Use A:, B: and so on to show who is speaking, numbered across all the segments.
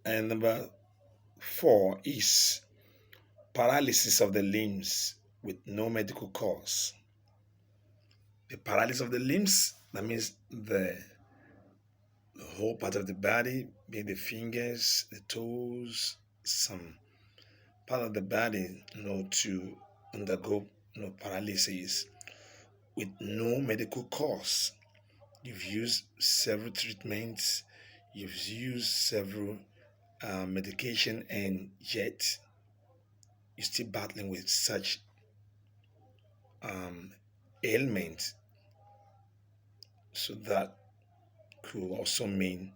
A: And number four is paralysis of the limbs with no medical cause. The paralysis of the limbs, that means the whole part of the body, being the fingers, the toes, some part of the body, to undergo, paralysis with no medical cause. You've used several treatments, you've used several medication, and yet you're still battling with such um, ailment. So that could also mean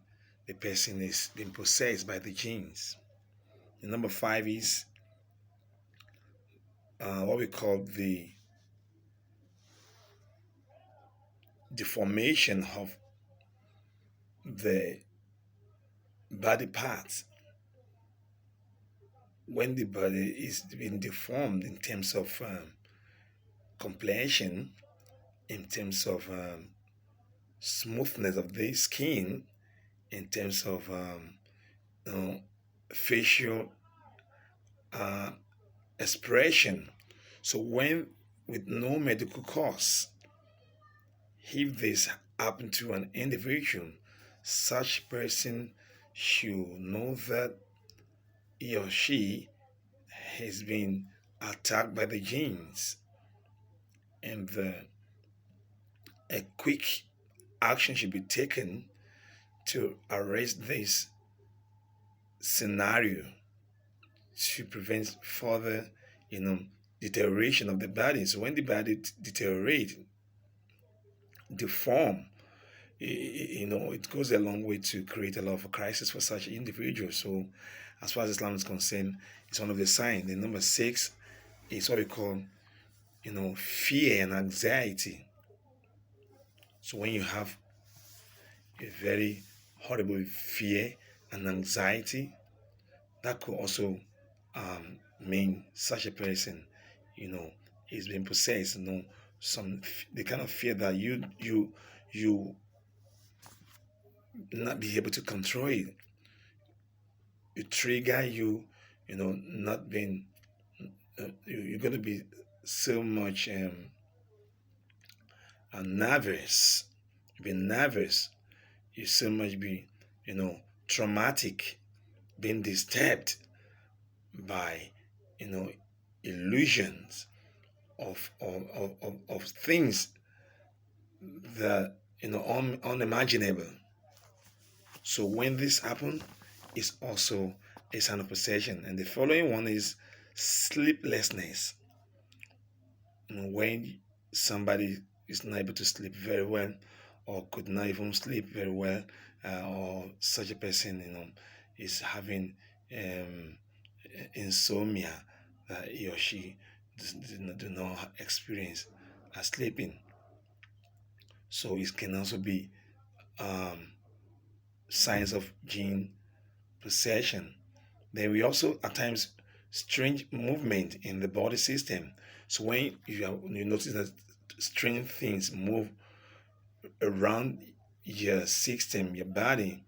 A: the person is being possessed by the genes. The number five is what we call the deformation of the body parts. When the body is being deformed in terms of complexion, in terms of smoothness of the skin, in terms of you know, facial uh, expression. So when with no medical cause, if this happen to an individual, such person should know that he or she has been attacked by the genes, and a quick action should be taken to arrest this scenario to prevent further, you know, deterioration of the body. So when the body deteriorates, deform, it goes a long way to create a lot of crisis for such individuals. So as far as Islam is concerned, it's one of the signs. The number six is what we call, fear and anxiety. So when you have a very horrible fear and anxiety, that could also mean such a person, you know, is being possessed. Some the kind of fear that you not be able to control it. It trigger you, not being. You're going to be so much nervous. You be nervous. You so much be, traumatic, being disturbed by, you know, illusions of things that unimaginable. So when this happens, it's also a sign of possession. And the following one is sleeplessness. When somebody is not able to sleep very well, or could not even sleep very well, or such a person, is having um, insomnia, that he or she do not experience sleeping. So it can also be um, signs of gene possession. Then we also at times strange movement in the body system. So when you notice that strange things move around your system, your body,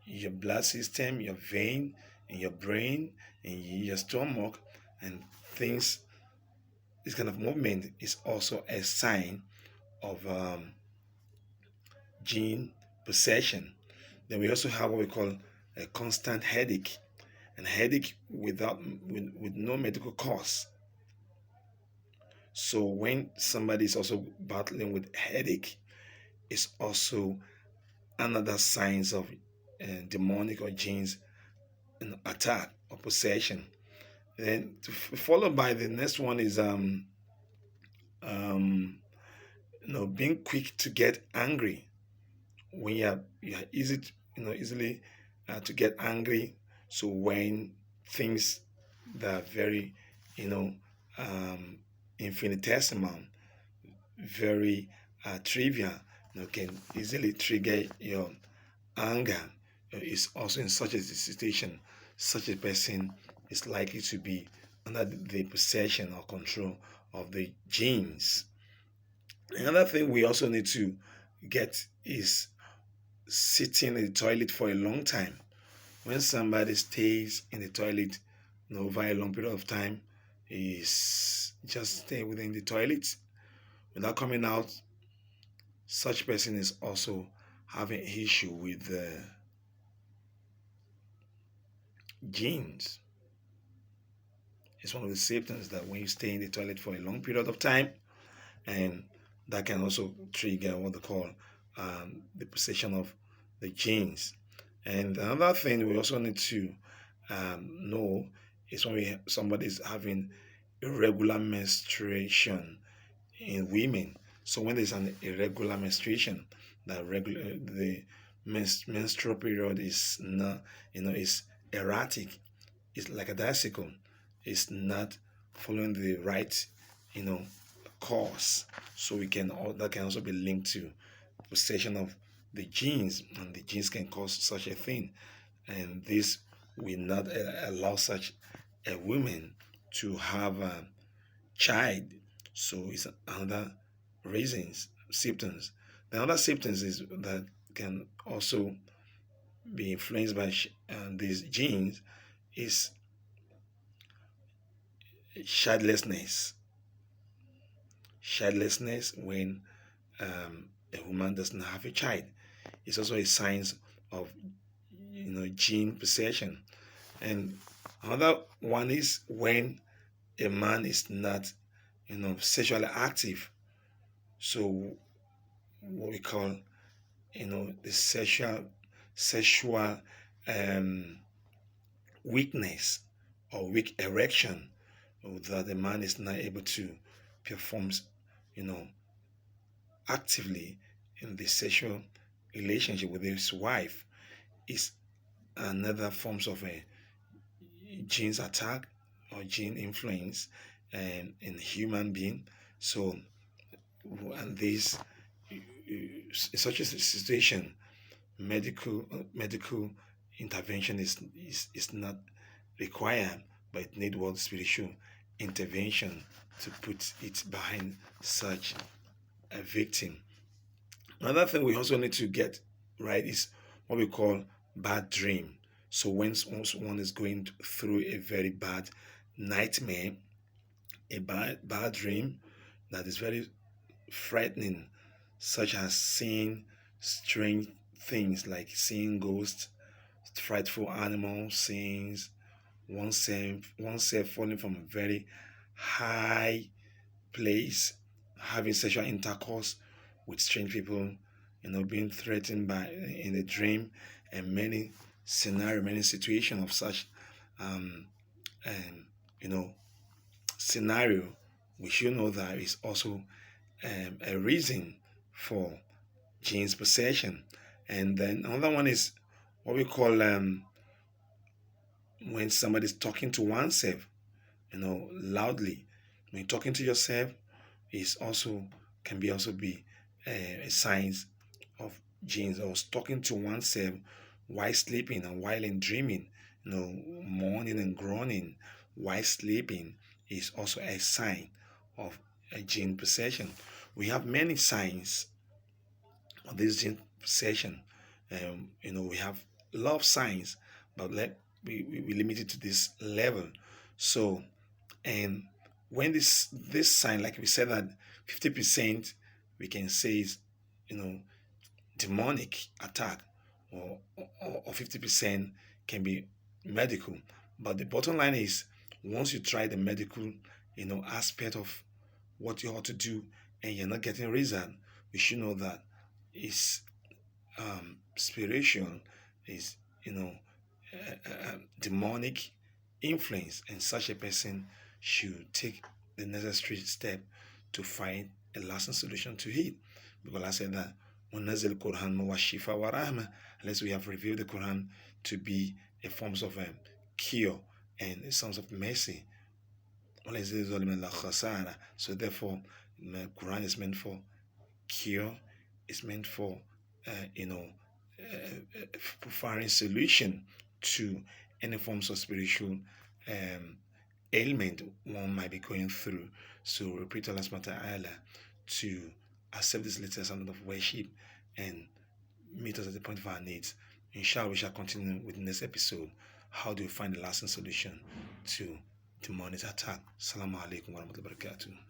A: your blood system, your vein, in your brain, in your stomach, and things, this kind of movement is also a sign of gene possession. Then we also have what we call a constant headache, and headache with no medical cause. So when somebody is also battling with headache, it's also another signs of demonic or genes attack or possession. Then followed by the next one is um being quick to get angry. When you are easily to get angry. So when things that are very, you know um infinitesimal, very trivial, can easily trigger your anger. Is also in such a situation, such a person is likely to be under the possession or control of the genes. Another thing we also need to get is sitting in the toilet for a long time. When somebody stays in the toilet, over a long period of time, is just stay within the toilet without coming out, such person is also having issue with the genes. It's one of the symptoms that when you stay in the toilet for a long period of time, and that can also trigger what they call the possession of the genes. And another thing we also need to know is when somebody is having irregular menstruation in women. So when there's an irregular menstruation, the menstrual period is not, is erratic. It's like a bicycle. It's not following the right, you know, course. So that can also be linked to possession of the genes, and the genes can cause such a thing. And this will not allow such a woman to have a child. So it's another reasons, symptoms. The other symptoms is that can also be influenced by these genes is childlessness. Childlessness when a woman does not have a child. It's also a sign of gene possession. And another one is when a man is not sexually active. So what we call the sexual um, weakness or weak erection, or that the man is not able to perform you know actively in the sexual relationship with his wife, is another forms of a genes attack or gene influence in human being. So, and this in such a situation, medical intervention is not required, but it need what spiritual intervention to put it behind such a victim. Another thing we also need to get right is what we call bad dream. So once one is going through a very bad nightmare, a bad dream that is very frightening, such as seeing strange things like seeing ghosts, frightful animals, scenes, oneself falling from a very high place, having sexual intercourse with strange people, being threatened by in a dream, and many situations of such um, um, you know scenario. We should know that is also a reason for genes possession. And then another one is what we call when somebody's talking to oneself, loudly. When you're talking to yourself, is also can be also be a signs of genes, or talking to oneself while sleeping and while in dreaming, moaning and groaning while sleeping is also a sign of a gene possession. We have many signs of this gene possession. We have love signs, but we limit it to this level. So, and when this sign, like we said, that 50% we can say is you know demonic attack, or 50% can be medical. But the bottom line is, once you try the medical aspect of what you ought to do, and you're not getting result, you should know that it's spiritual, is demonic influence, and such a person should take the necessary step to find a lasting solution to it. Because I said that وَنَزِّلْ Quran wa shifa wa rahma, unless we have revealed the Quran to be a form of cure and a source of mercy. So therefore, the Quran is meant for cure, is meant for providing solution to any forms of spiritual um, ailment one might be going through. So repeat Allah subhanahu wa ta'ala to accept this latest standard of worship and meet us at the point of our needs. Inshallah, we shall continue with the next episode. How do you find the lasting solution to demonic attack? Assalamu alaikum wa rahmatullahi wa barakatuh.